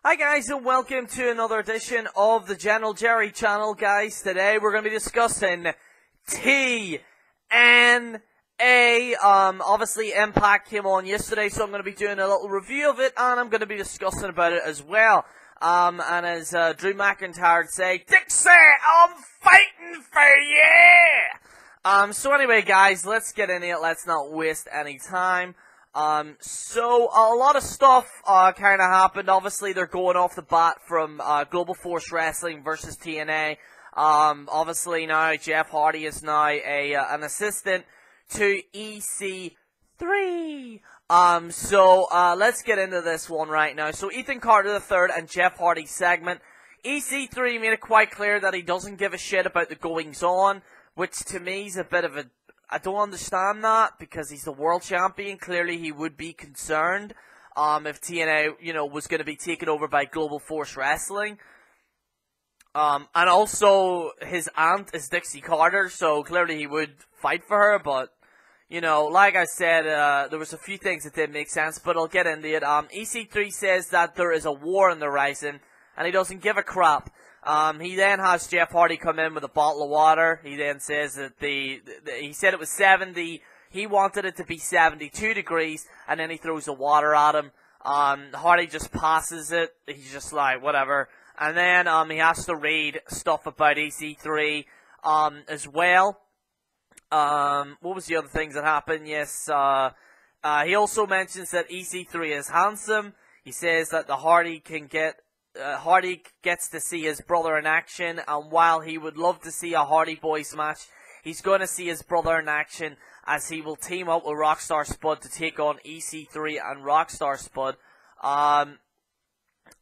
Hi guys, and welcome to another edition of the General Jerry channel, guys. Today we're going to be discussing TNA. Obviously Impact came on yesterday, so I'm going to be doing a little review of it, and I'm going to be discussing about it as well. And as Drew McIntyre would say, Dixie, I'm fighting for you! So anyway, guys, let's get into it. Let's not waste any time. So a lot of stuff, kind of happened. Obviously, they're going off the bat from, Global Force Wrestling versus TNA. Obviously now, Jeff Hardy is now an assistant to EC3. Let's get into this one right now. So, Ethan Carter III and Jeff Hardy segment. EC3 made it quite clear that he doesn't give a shit about the goings-on, which to me is a bit of a... I don't understand that, because he's the world champion. Clearly, he would be concerned if TNA, was going to be taken over by Global Force Wrestling. And also, his aunt is Dixie Carter, so clearly he would fight for her. But, like I said, there was a few things that didn't make sense, but I'll get into it. EC3 says that there is a war on the horizon, and he doesn't give a crap. He then has Jeff Hardy come in with a bottle of water. He then says that he said it was 70. He wanted it to be 72 degrees, and then he throws the water at him. Hardy just passes it. He's just like, whatever. And then, he has to read stuff about EC3, as well. What was the other things that happened? Yes, he also mentions that EC3 is handsome. He says that Hardy gets to see his brother in action, and while he would love to see a Hardy Boys match, he's going to see his brother in action, as he will team up with Rockstar Spud to take on EC3 and Rockstar Spud.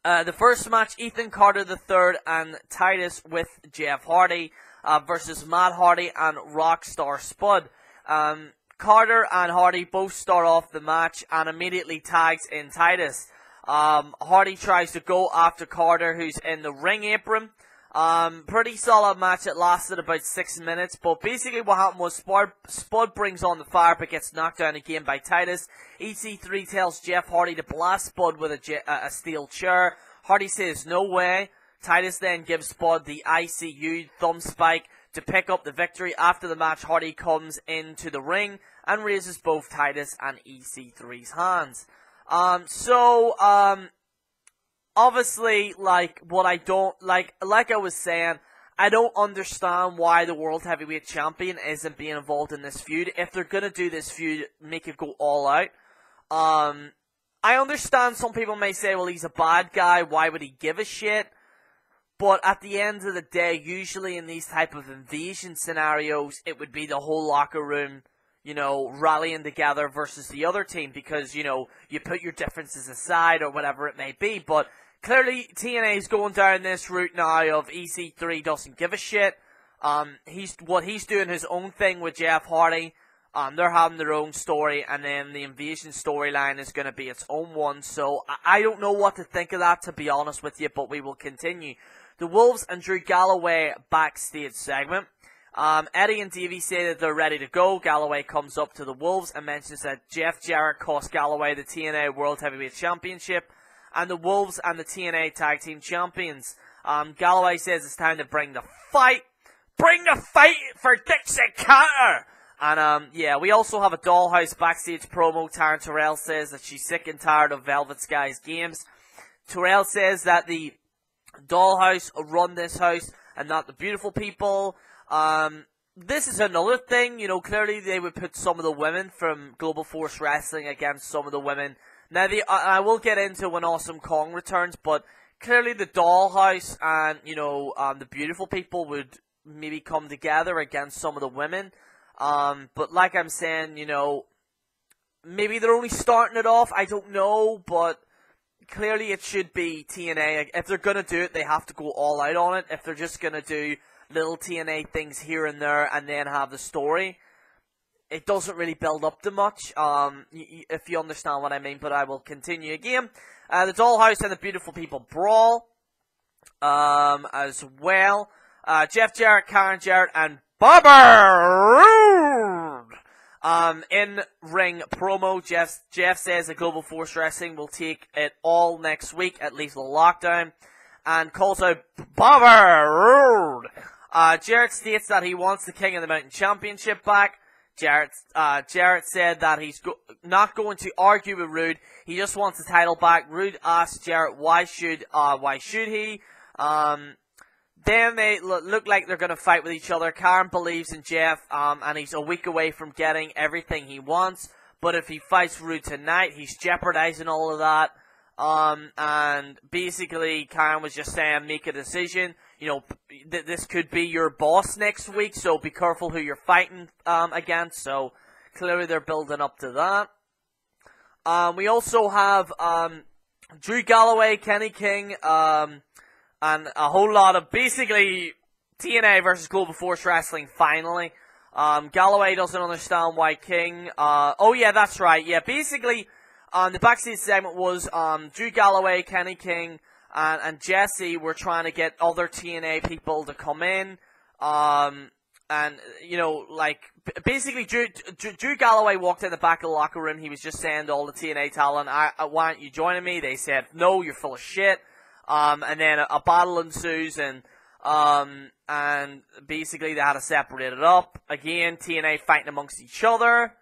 The first match, Ethan Carter III and Titus with Jeff Hardy versus Matt Hardy and Rockstar Spud. Carter and Hardy both start off the match and immediately tags in Titus. Hardy tries to go after Carter, who's in the ring apron. Pretty solid match. It lasted about 6 minutes, but basically what happened was Spud brings on the fire, but gets knocked down again by Titus. EC3 tells Jeff Hardy to blast Spud with a steel chair. Hardy says no way. Titus then gives Spud the ICU thumb spike to pick up the victory. After the match, Hardy comes into the ring and raises both Titus and EC3's hands. Obviously, what I don't, like I was saying, I don't understand why the World Heavyweight Champion isn't being involved in this feud. If they're gonna do this feud, make it go all out. I understand some people may say, well, he's a bad guy, why would he give a shit? But at the end of the day, usually in these type of invasion scenarios, it would be the whole locker room, rallying together versus the other team, because, you put your differences aside or whatever it may be. But clearly, TNA is going down this route now of EC3 doesn't give a shit. He's doing his own thing with Jeff Hardy. They're having their own story, and then the invasion storyline is going to be its own one. So I don't know what to think of that, to be honest with you, but we will continue. The Wolves and Drew Galloway backstage segment. Eddie and Davey say that they're ready to go. Galloway comes up to the Wolves and mentions that Jeff Jarrett cost Galloway the TNA World Heavyweight Championship, and the Wolves and the TNA Tag Team Champions. Galloway says it's time to bring the fight. Bring the fight for Dixie Carter! And, we also have a Dollhouse backstage promo. Taryn Terrell says that she's sick and tired of Velvet Sky's games. Terrell says that the Dollhouse run this house and not the beautiful people. This is another thing, clearly they would put some of the women from Global Force Wrestling against some of the women. Now, I will get into when Awesome Kong returns, but clearly the Dollhouse and, the beautiful people would maybe come together against some of the women. But like I'm saying, maybe they're only starting it off, I don't know, but clearly it should be TNA. If they're gonna do it, they have to go all out on it. If they're just gonna do little TNA things here and there and then have the story, it doesn't really build up to much, if you understand what I mean, but I will continue again. The Dollhouse and the Beautiful People brawl, as well. Jeff Jarrett, Karen Jarrett, and Bobber Roode In ring promo, Jeff says that Global Force Wrestling will take it all next week, at least the lockdown, and calls out Bobby Roode. Jarrett states that he wants the King of the Mountain Championship back. Jarrett said that he's not going to argue with Roode. He just wants the title back. Roode asked Jarrett why should he. Then they look like they're going to fight with each other. Karen believes in Jeff, and he's a week away from getting everything he wants. But if he fights Roode tonight, he's jeopardizing all of that. And basically, Karen was just saying, make a decision. You know, this could be your boss next week, so be careful who you're fighting against. So clearly they're building up to that. We also have Drew Galloway, Kenny King, and a whole lot of basically TNA versus Global Force Wrestling finally. Galloway doesn't understand why King, oh yeah, that's right, yeah, basically, the backstage segment was, Drew Galloway, Kenny King, and Jesse were trying to get other TNA people to come in, and, you know, like, basically, Drew Galloway walked in the back of the locker room. He was just saying to all the TNA talent, why aren't you joining me? They said, no, you're full of shit. And then a battle ensues, and basically they had to separate it up. Again, TNA fighting amongst each other.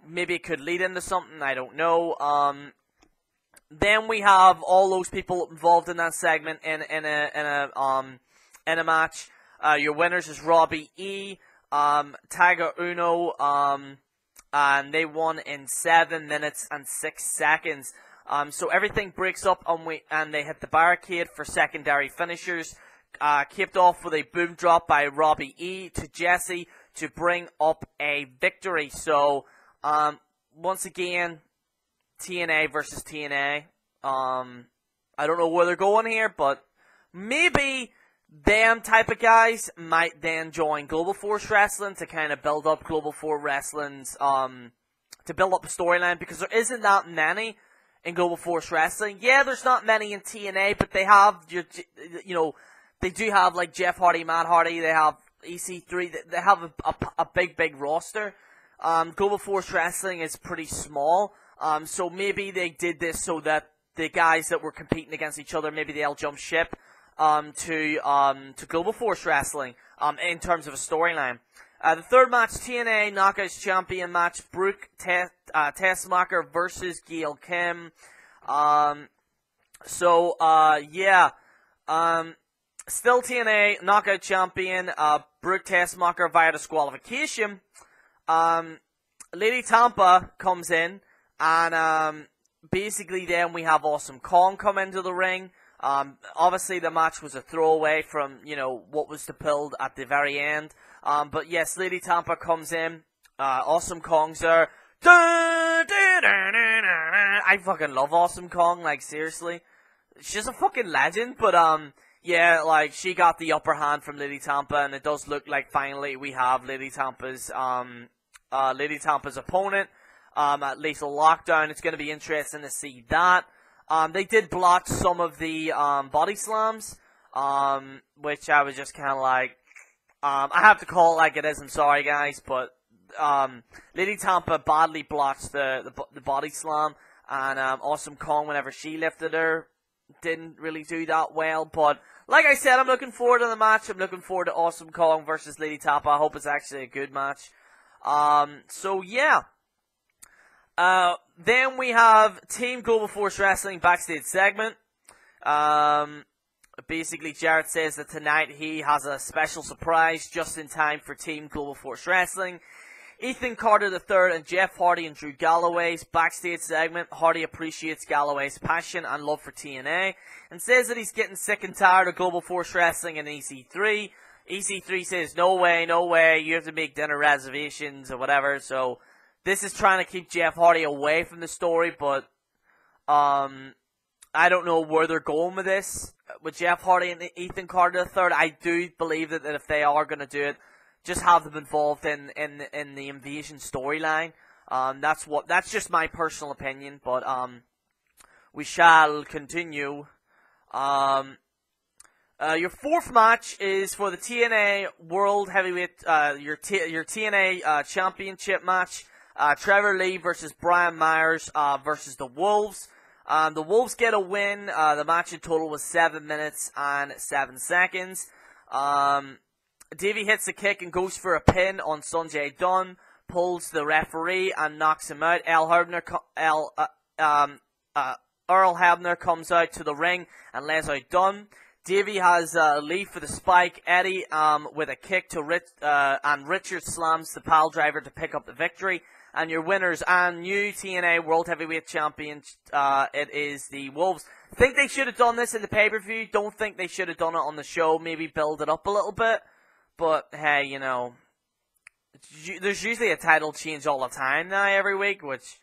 Maybe it could lead into something, I don't know. Then we have all those people involved in that segment in a match. Your winners is Robbie E, Tiger Uno, and they won in 7 minutes and 6 seconds. So everything breaks up and they hit the barricade for secondary finishers. Capped off with a boom drop by Robbie E to Jesse to bring up a victory. So, once again, TNA versus TNA. I don't know where they're going here, but maybe them type of guys might then join Global Force Wrestling to kind of build up Global Force Wrestling's, to build up the storyline, because there isn't that many in Global Force Wrestling. Yeah, there's not many in TNA, but they have, you know, they do have, like, Jeff Hardy, Matt Hardy, they have EC3, they have a big roster. Global Force Wrestling is pretty small, so maybe they did this so that the guys that were competing against each other, maybe they'll jump ship, to Global Force Wrestling, in terms of a storyline. The third match, TNA Knockouts Champion match, Brooke Tessmacher versus Gail Kim. Yeah. Still TNA Knockout Champion, Brooke Tessmacher via disqualification. Lady Tampa comes in, and basically then we have Awesome Kong come into the ring. Obviously the match was a throwaway from, you know, what was to build at the very end. But yes, Lady Tampa comes in. Awesome Kong's there. I fucking love Awesome Kong, like, seriously. She's a fucking legend, but, yeah, like, she got the upper hand from Lady Tampa, and it does look like finally we have Lady Tampa's opponent, at Lethal Lockdown. It's gonna be interesting to see that. They did block some of the, body slams, which I was just kinda like, I have to call it like it is, I'm sorry guys, but, Lady Tampa badly blocks the body slam, and, Awesome Kong, whenever she lifted her, didn't really do that well, but, like I said, I'm looking forward to the match. I'm looking forward to Awesome Kong versus Lady Tampa. I hope it's actually a good match. So yeah. Then we have Team Global Force Wrestling backstage segment. Basically, Jarrett says that tonight he has a special surprise just in time for Team Global Force Wrestling. Ethan Carter III and Jeff Hardy and Drew Galloway's backstage segment. Hardy appreciates Galloway's passion and love for TNA and says that he's getting sick and tired of Global Force Wrestling and EC3. EC3 says, no way, you have to make dinner reservations or whatever. So this is trying to keep Jeff Hardy away from the story, but I don't know where they're going with this. With Jeff Hardy and Ethan Carter III, I do believe that if they are going to do it, just have them involved in the Invasion storyline. That's just my personal opinion, but we shall continue. Your fourth match is for the TNA World Heavyweight, your TNA Championship match. Trevor Lee versus Brian Myers versus the Wolves. The Wolves get a win. The match in total was 7 minutes and 7 seconds. Davey hits a kick and goes for a pin on Sonjay Dunn, pulls the referee and knocks him out. Earl Hebner comes out to the ring and lays out Dunn. Davey has Lee for the spike. Eddie with a kick to and Richard slams the pile driver to pick up the victory. And your winners and new TNA World Heavyweight Champions, it is the Wolves. Think they should have done this in the pay-per-view. Don't think they should have done it on the show. Maybe build it up a little bit. But, hey, you know, there's usually a title change all the time now every week, which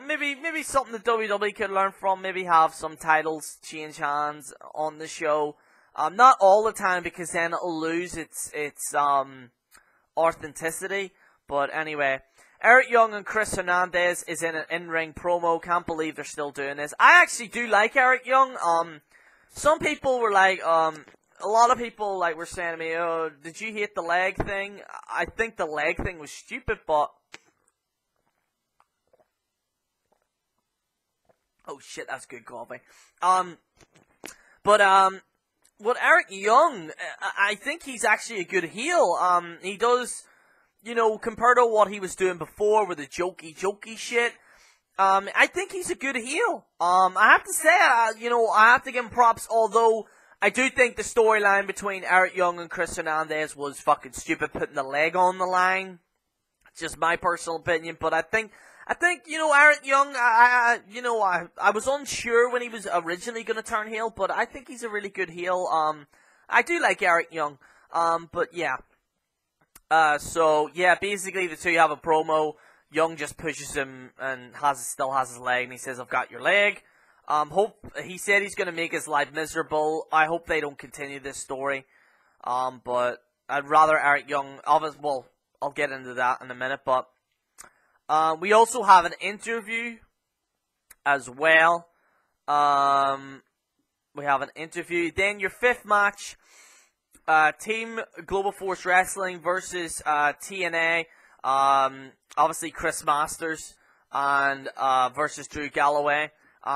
maybe something that WWE could learn from. Maybe have some titles change hands on the show. Not all the time, because then it'll lose its authenticity. But anyway, Eric Young and Chris Hernandez is in an in-ring promo. Can't believe they're still doing this. I actually do like Eric Young. Some people were like, a lot of people were saying to me, "Oh, did you hate the leg thing?" I think the leg thing was stupid, but oh shit, that's good coffee. With Eric Young, I think he's actually a good heel. He does, you know, compared to what he was doing before with the jokey shit, I think he's a good heel. I have to say, you know, I have to give him props, although I do think the storyline between Eric Young and Chris Hernandez was fucking stupid, putting the leg on the line. Just my personal opinion, but I think, you know, Eric Young, I was unsure when he was originally going to turn heel, but I think he's a really good heel. I do like Eric Young. But yeah. So, yeah, basically the two have a promo. Young just pushes him and still has his leg, and he says, "I've got your leg." He said he's going to make his life miserable. I hope they don't continue this story. But I'd rather Eric Young, well, I'll get into that in a minute, but we also have an interview as well. We have an interview. Then your fifth match, Team Global Force Wrestling versus TNA. Obviously Chris Masters and versus Drew Galloway.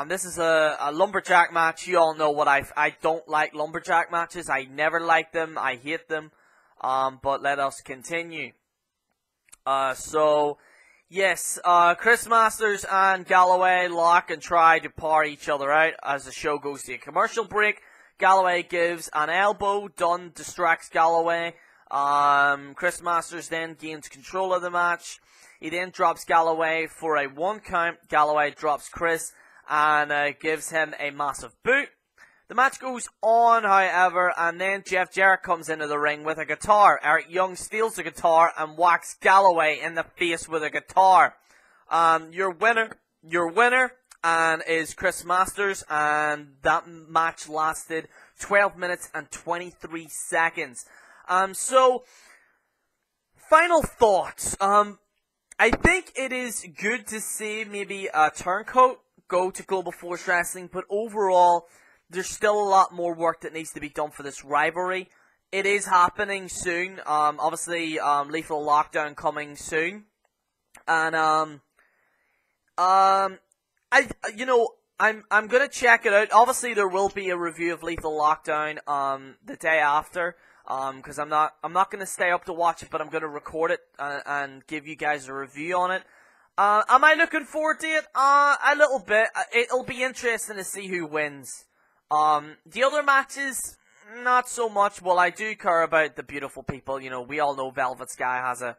This is a lumberjack match. You all know what I don't like lumberjack matches. I never like them. I hate them. But let us continue. Yes, Chris Masters and Galloway lock and try to par each other out as the show goes to a commercial break. Galloway gives an elbow. Dunn distracts Galloway. Chris Masters then gains control of the match. He then drops Galloway for a 1 count. Galloway drops Chris and gives him a massive boot. The match goes on, however, and then Jeff Jarrett comes into the ring with a guitar. Eric Young steals the guitar and whacks Galloway in the face with a guitar. Your winner is Chris Masters, and that match lasted 12 minutes and 23 seconds. So, final thoughts. I think it is good to see maybe a turncoat go to Global Force Wrestling, but overall, there's still a lot more work that needs to be done for this rivalry. It is happening soon. Obviously, Lethal Lockdown coming soon, and I'm gonna check it out. Obviously, there will be a review of Lethal Lockdown the day after. Because I'm not gonna stay up to watch it, but I'm gonna record it and give you guys a review on it. Am I looking forward to it? A little bit. It'll be interesting to see who wins. The other matches, not so much. Well, I do care about the beautiful people. You know, we all know Velvet Sky has a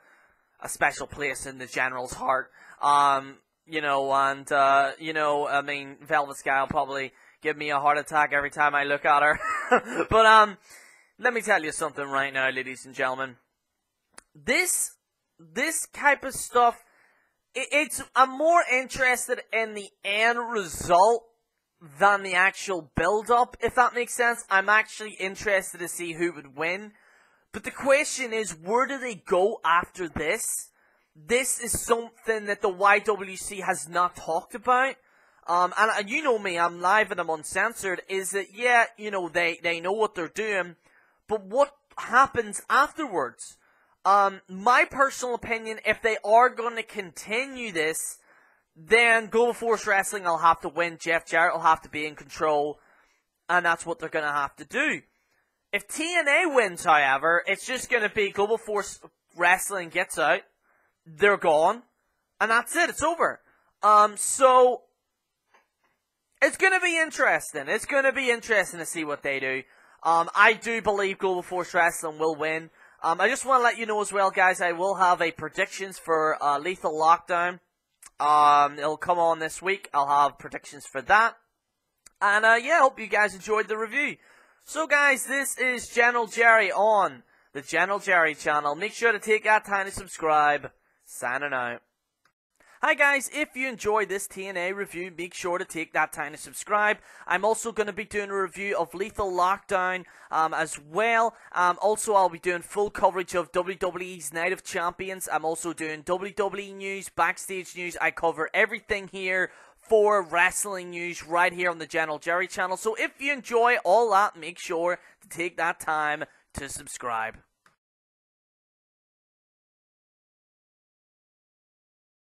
special place in the General's heart. I mean, Velvet Sky will probably give me a heart attack every time I look at her. But, let me tell you something right now, ladies and gentlemen. This type of stuff, I'm more interested in the end result than the actual build-up, if that makes sense. I'm actually interested to see who would win. But the question is, where do they go after this? This is something that the YWC has not talked about. And you know me, I'm live and I'm uncensored, is that, yeah, you know, they know what they're doing, but what happens afterwards? My personal opinion, if they are going to continue this, then Global Force Wrestling will have to win, Jeff Jarrett will have to be in control, and that's what they're going to have to do. If TNA wins, however, it's just going to be Global Force Wrestling gets out, they're gone, and that's it, it's over. So, it's going to be interesting. It's going to be interesting to see what they do. I do believe Global Force Wrestling will win. I just want to let you know as well, guys, I will have a predictions for Lethal Lockdown. It'll come on this week. I'll have predictions for that. And, yeah, I hope you guys enjoyed the review. So, guys, this is General Jerry on the General Jerry channel. Make sure to take that time to subscribe. Signing out. Hi guys, if you enjoyed this TNA review, make sure to take that time to subscribe. I'm also going to be doing a review of Lethal Lockdown as well. Also, I'll be doing full coverage of WWE's Night of Champions. I'm also doing WWE news, backstage news. I cover everything here for wrestling news right here on the General Jerry channel. So if you enjoy all that, make sure to take that time to subscribe.